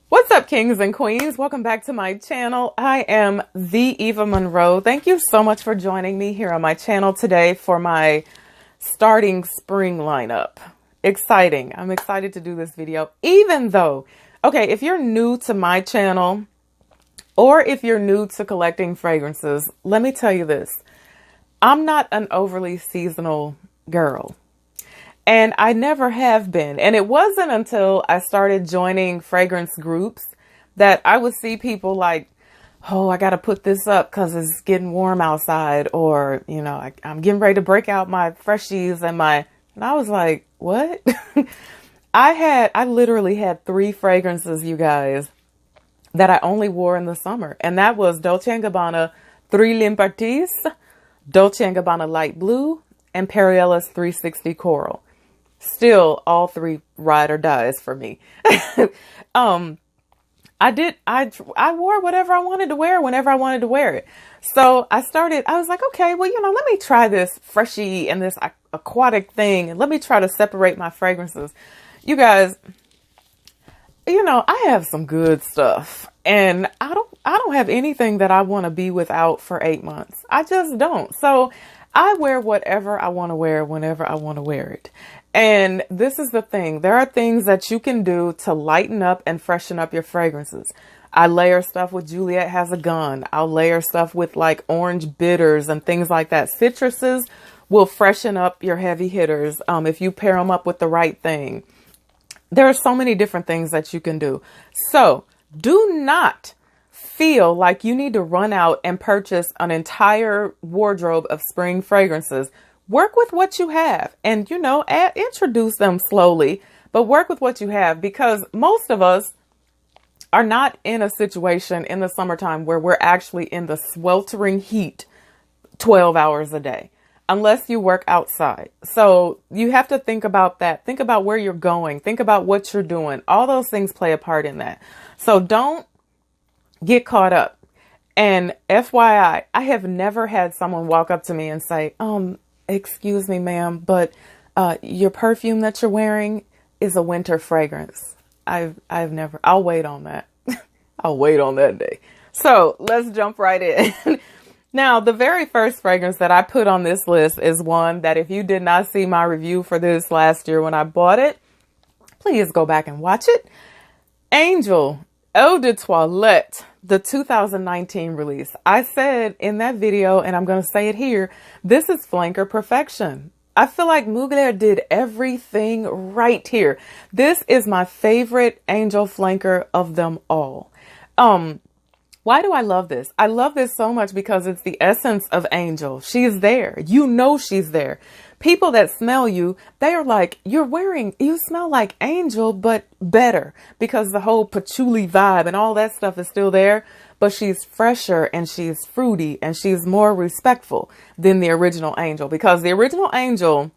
What's up, kings and queens? Welcome back to my channel. I am the Eva Monroe. Thank you so much for joining me here on my channel today for my starting spring lineup. Exciting. I'm excited to do this video, even though, okay, if you're new to my channel or if you're new to collecting fragrances, let me tell you this. I'm not an overly seasonal girl. And I never have been. And it wasn't until I started joining fragrance groups that I would see people like, oh, I got to put this up because it's getting warm outside. Or, you know, I'm getting ready to break out my freshies and I was like, what? I literally had 3 fragrances, you guys, that I only wore in the summer. And that was Dolce & Gabbana 3 L'Impertis, Dolce & Gabbana Light Blue, and Periella's 360 Coral. Still, all 3 ride or dies for me. I wore whatever I wanted to wear whenever I wanted to wear it. So I was like, okay, well, you know, let me try this freshy and this aquatic thing. And let me try to separate my fragrances. You guys, you know, I have some good stuff and I don't have anything that I want to be without for 8 months. I just don't. So I wear whatever I want to wear whenever I want to wear it. And this is the thing. There are things that you can do to lighten up and freshen up your fragrances. I layer stuff with Juliet Has a Gun. I'll layer stuff with like orange bitters and things like that. Citruses will freshen up your heavy hitters if you pair them up with the right thing. There are so many different things that you can do. So do not feel like you need to run out and purchase an entire wardrobe of spring fragrances. Work with what you have and, you know, introduce them slowly, but work with what you have, because most of us are not in a situation in the summertime where we're actually in the sweltering heat 12 hours a day, unless you work outside. So you have to think about that. Think about where you're going. Think about what you're doing. All those things play a part in that. So don't get caught up. And FYI, I have never had someone walk up to me and say, excuse me, ma'am, but your perfume that you're wearing is a winter fragrance. I've never, I'll wait on that. I'll wait on that day. So let's jump right in. Now, the very first fragrance that I put on this list is one that if you did not see my review for this last year when I bought it, please go back and watch it. Angel Eau de Toilette, the 2019 release. I said in that video, and I'm going to say it here, this is flanker perfection. I feel like Mugler did everything right here. This is my favorite Angel flanker of them all. Why do I love this? I love this so much because it's the essence of Angel. She's there. You know she's there. People that smell you, they are like, you smell like Angel, but better, because the whole patchouli vibe and all that stuff is still there, but she's fresher and she's fruity and she's more respectful than the original Angel, because the original Angel,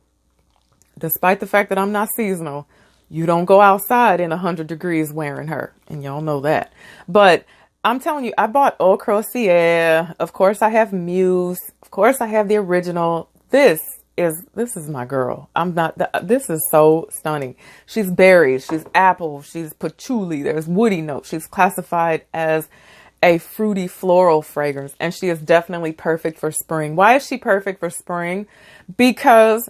despite the fact that I'm not seasonal, you don't go outside in 100 degrees wearing her, and y'all know that. But I'm telling you, I bought Eau Croisière. Of course, I have Muse. Of course, I have the original. This is my girl. This is so stunning. She's berries, she's apple, she's patchouli, there's woody notes. She's classified as a fruity floral fragrance, and she is definitely perfect for spring. Why is she perfect for spring? Because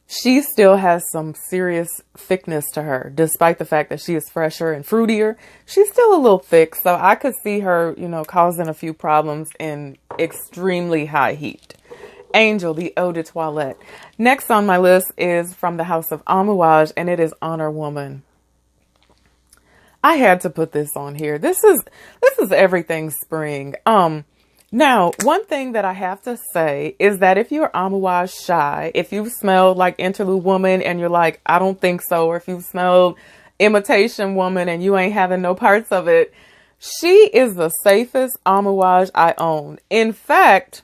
she still has some serious thickness to her, despite the fact that she is fresher and fruitier. She's still a little thick, so I could see her, you know, causing a few problems in extremely high heat. Angel, the Eau de Toilette. Next on my list is from the house of Amouage, and it is Honor Woman. I had to put this on here. This is everything spring. Now, one thing that I have to say is that if you're Amouage shy, if you've smelled like Interlude Woman and you're like, I don't think so, or if you've smelled Imitation Woman and you ain't having no parts of it, she is the safest Amouage I own. In fact,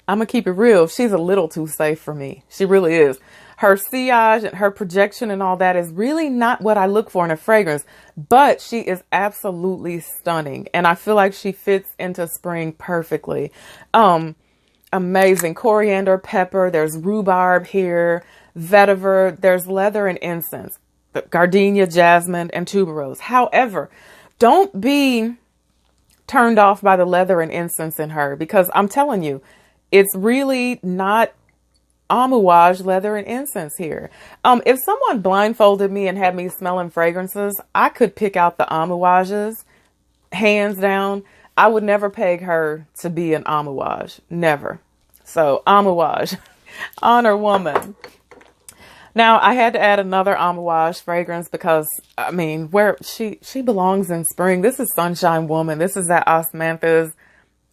I'm going to keep it real. She's a little too safe for me. She really is. Her sillage and her projection and all that is really not what I look for in a fragrance, but she is absolutely stunning. And I feel like she fits into spring perfectly. Amazing. Coriander, pepper. There's rhubarb here, vetiver. There's leather and incense. the gardenia, jasmine, and tuberose. However, don't be turned off by the leather and incense in her, because I'm telling you, it's really not amouage, leather, and incense here. If someone blindfolded me and had me smelling fragrances, I could pick out the amouages, hands down. I would never peg her to be an amouage. Never. So amouage, honor woman. Now I had to add another amouage fragrance because I mean, where she belongs in spring. This is Sunshine Woman. This is that osmanthus.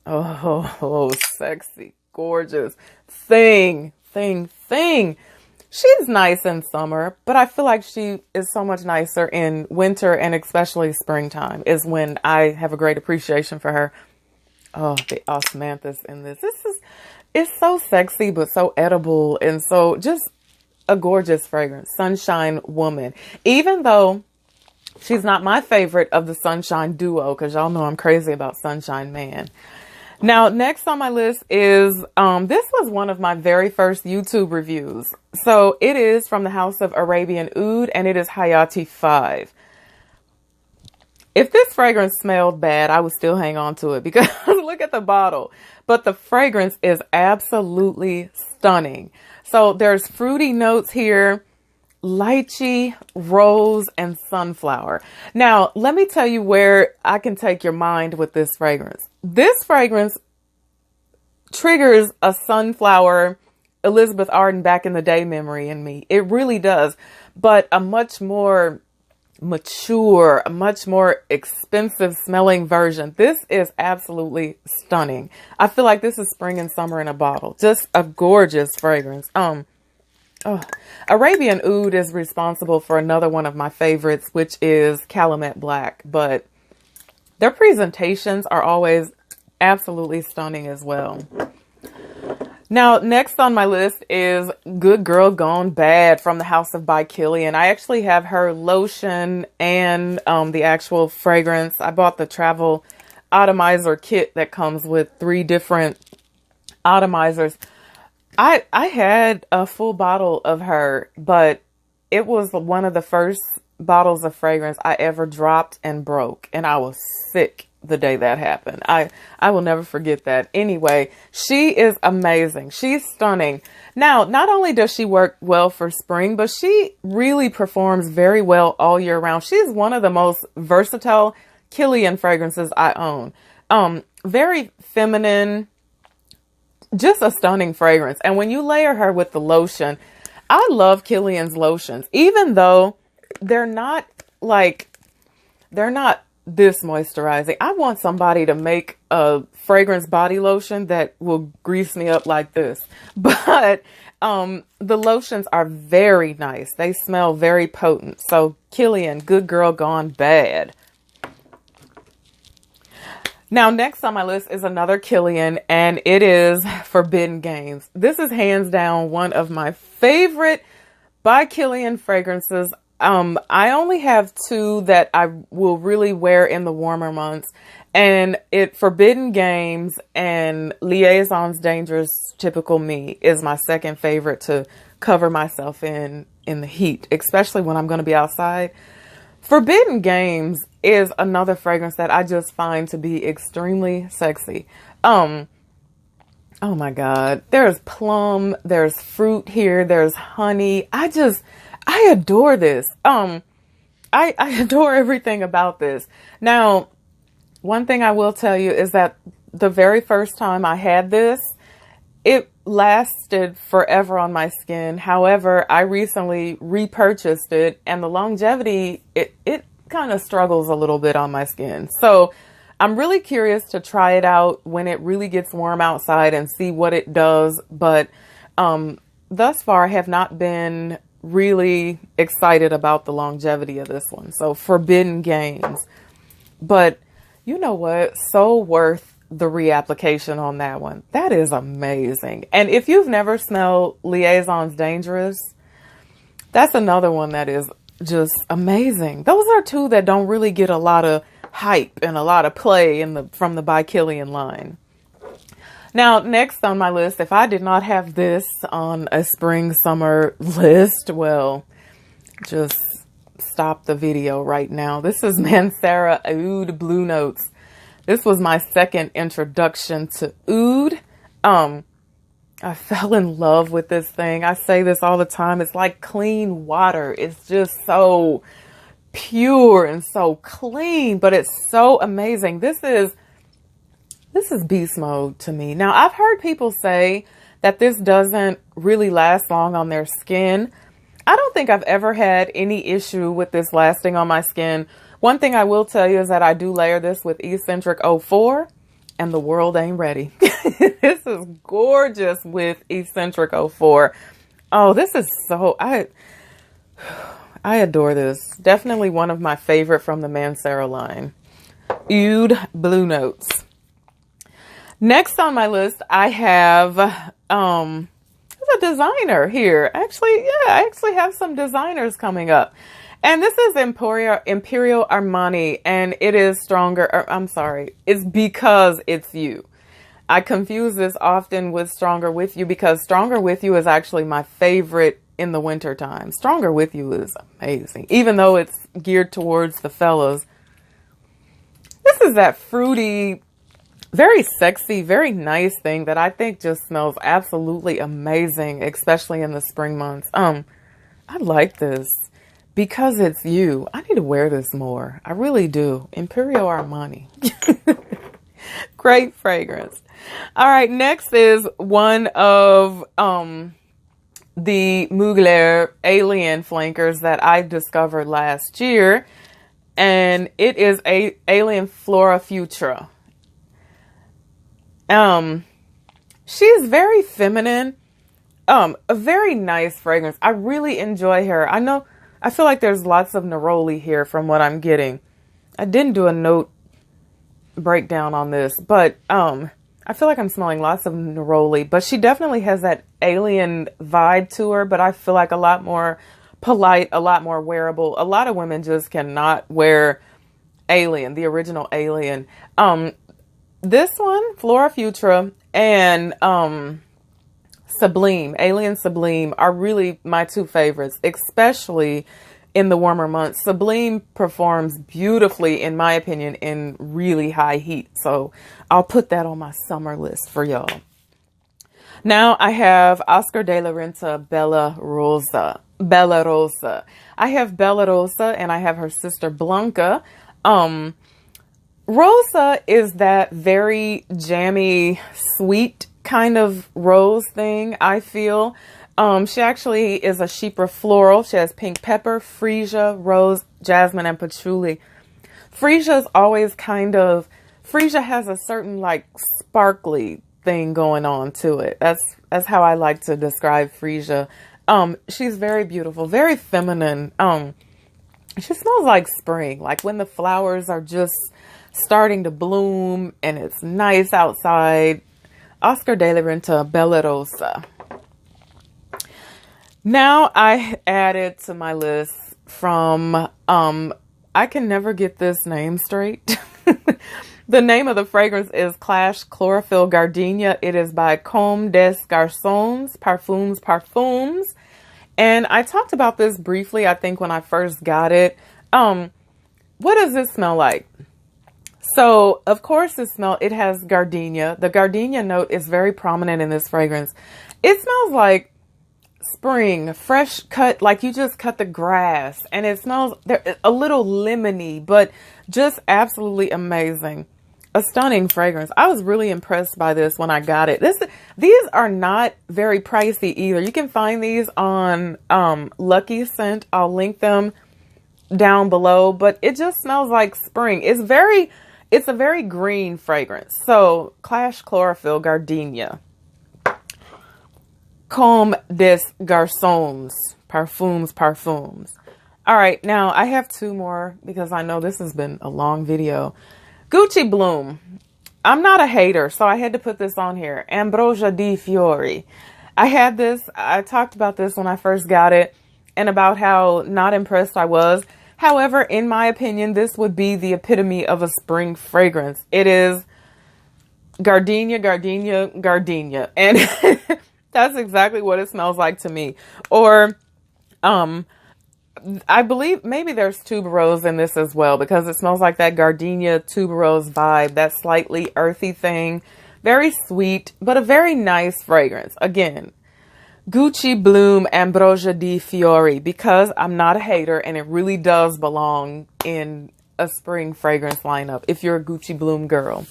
Oh, sexy, gorgeous thing. She's nice in summer, but I feel like she is so much nicer in winter, and especially springtime is when I have a great appreciation for her. Oh, the osmanthus in this. It's so sexy, but so edible, and so just a gorgeous fragrance. Sunshine Woman. Even though she's not my favorite of the Sunshine duo, because y'all know I'm crazy about Sunshine Man. Now, next on my list is, this was one of my very first YouTube reviews. So it is from the house of Arabian Oud, and it is Hyati 5. If this fragrance smelled bad, I would still hang on to it because look at the bottle. But the fragrance is absolutely stunning. So there's fruity notes here, lychee, rose, and sunflower. Now, let me tell you where I can take your mind with this fragrance. This fragrance triggers a sunflower, Elizabeth Arden back in the day memory in me. It really does. But a much more mature, a much more expensive smelling version. This is absolutely stunning. I feel like this is spring and summer in a bottle. Just a gorgeous fragrance. Arabian Oud is responsible for another one of my favorites, which is Calumet Black, but their presentations are always absolutely stunning as well. Now, next on my list is Good Girl Gone Bad from the house of by Kilian. I actually have her lotion and the actual fragrance. I bought the travel atomizer kit that comes with 3 different atomizers. I had a full bottle of her, but it was one of the first bottles of fragrance I ever dropped and broke, and I was sick the day that happened. I will never forget that. Anyway, she is amazing. She's stunning. Now, not only does she work well for spring, but she really performs very well all year round. She's one of the most versatile Kilian fragrances I own. Very feminine, just a stunning fragrance. And when you layer her with the lotion, I love Kilian's lotions, even though they're not this moisturizing. I want somebody to make a fragrance body lotion that will grease me up like this. But the lotions are very nice. They smell very potent. So Kilian, Good Girl Gone Bad. Now, next on my list is another Kilian, and it is Forbidden Games. This is hands down one of my favorite by Kilian fragrances. I only have 2 that I will really wear in the warmer months, and Forbidden Games and Liaisons Dangerous Typical Me is my second favorite to cover myself in the heat, especially when I'm going to be outside. Forbidden Games is another fragrance that I just find to be extremely sexy. Oh my God. There's plum, there's fruit here, there's honey. I adore this. I adore everything about this. Now, one thing I will tell you is that the very first time I had this, it lasted forever on my skin. However, I recently repurchased it, and the longevity, it kind of struggles a little bit on my skin. So I'm really curious to try it out when it really gets warm outside and see what it does. But thus far, I have not been really excited about the longevity of this one. So Forbidden Games. But you know what? So worth the reapplication on that one. That is amazing. And if you've never smelled Liaisons Dangerous, that's another one that is just amazing. Those are 2 that don't really get a lot of hype and a lot of play from the by Kilian line. Now, next on my list, if I did not have this on a spring summer list, well, just stop the video right now. This is Mancera Aoud Blue Notes. This was my second introduction to Oud. I fell in love with this thing. I say this all the time. It's like clean water. It's just so pure and so clean, but it's so amazing. This is beast mode to me. Now, I've heard people say that this doesn't really last long on their skin. I don't think I've ever had any issue with this lasting on my skin. One thing I will tell you is that I do layer this with Eccentric 04, and the world ain't ready. This is gorgeous with Eccentric 04. Oh, this is so, I adore this. Definitely one of my favorite from the Mancera line. Oud Blue Notes. Next on my list, I have, a designer here. Actually, yeah, I actually have some designers coming up. And this is Emporio Armani, and it is it's Because It's You. I confuse this often with Stronger With You because Stronger With You is actually my favorite in the winter time. Stronger With You is amazing, even though it's geared towards the fellas. This is that fruity, very sexy, very nice thing that I think just smells absolutely amazing, especially in the spring months. I like this. Because It's You. I need to wear this more. I really do. Emporio Armani. Great fragrance. All right, next is one of the Mugler alien flankers that I discovered last year. And it is a alien Flora Futura. She's very feminine. A very nice fragrance. I really enjoy her. I feel like there's lots of neroli here from what I'm getting. I didn't do a note breakdown on this, but I feel like I'm smelling lots of neroli, but she definitely has that alien vibe to her, but I feel like a lot more polite, a lot more wearable. A lot of women just cannot wear Alien, the original Alien. This one, Flora Futura, and Sublime, Alien Sublime are really my two favorites, especially in the warmer months. Sublime performs beautifully, in my opinion, in really high heat. So I'll put that on my summer list for y'all. Now I have Oscar de la Renta Bella Rosa. I have Bella Rosa and I have her sister Blanca. Rosa is that very jammy, sweet kind of rose thing, I feel. She actually is a chypre floral. She has pink pepper, freesia, rose, jasmine, and patchouli. Freesia is always freesia has a certain like sparkly thing going on to it. That's how I like to describe freesia. She's very beautiful, very feminine. She smells like spring, like when the flowers are just starting to bloom and it's nice outside. Oscar de la Renta Bella Rosa. Now I added to my list from, I can never get this name straight. The name of the fragrance is Clash Chlorophyll Gardenia. It is by Comme des Garçons, Parfums. And I talked about this briefly, I think, when I first got it. What does this smell like? So, of course, it has gardenia. The gardenia note is very prominent in this fragrance. It smells like spring, fresh cut, like you just cut the grass. And it smells a little lemony, but just absolutely amazing. A stunning fragrance. I was really impressed by this when I got it. These are not very pricey either. You can find these on Lucky Scent. I'll link them down below, but it just smells like spring. It's a very green fragrance. So, Clash Chlorophyll Gardenia. Comme des Garçons, Parfums. All right, now I have two more because I know this has been a long video. Gucci Bloom. I'm not a hater, so I had to put this on here. Ambrosia di Fiori. I talked about this when I first got it and about how not impressed I was. However, in my opinion, this would be the epitome of a spring fragrance. It is gardenia. And that's exactly what it smells like to me. Or I believe maybe there's tuberose in this as well, because it smells like that gardenia tuberose vibe, that slightly earthy thing. Very sweet, but a very nice fragrance. Again, Gucci Bloom Ambrosia di Fiori, because I'm not a hater and it really does belong in a spring fragrance lineup if you're a Gucci Bloom girl.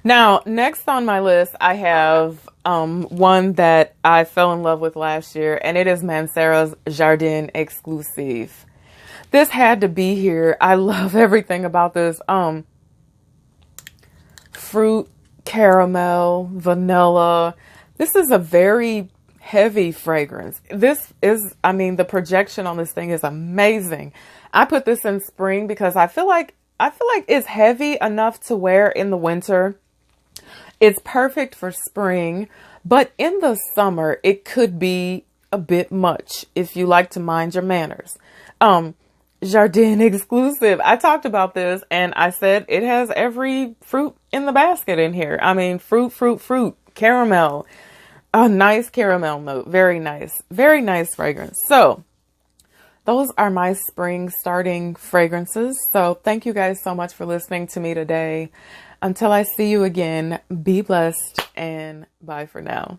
Now, next on my list, I have one that I fell in love with last year, and it is Mancera's Jardin Exclusive. This had to be here. I love everything about this. Fruit, caramel, vanilla. This is a very heavy fragrance. This is, I mean, the projection on this thing is amazing. I put this in spring because I feel like it's heavy enough to wear in the winter. It's perfect for spring, but in the summer, it could be a bit much if you like to mind your manners. Jardin Exclusive. I talked about this and I said it has every fruit in the basket in here. I mean, fruit, caramel, a nice caramel note. Very nice fragrance. So those are my spring starting fragrances. So thank you guys so much for listening to me today. Until I see you again, be blessed and bye for now.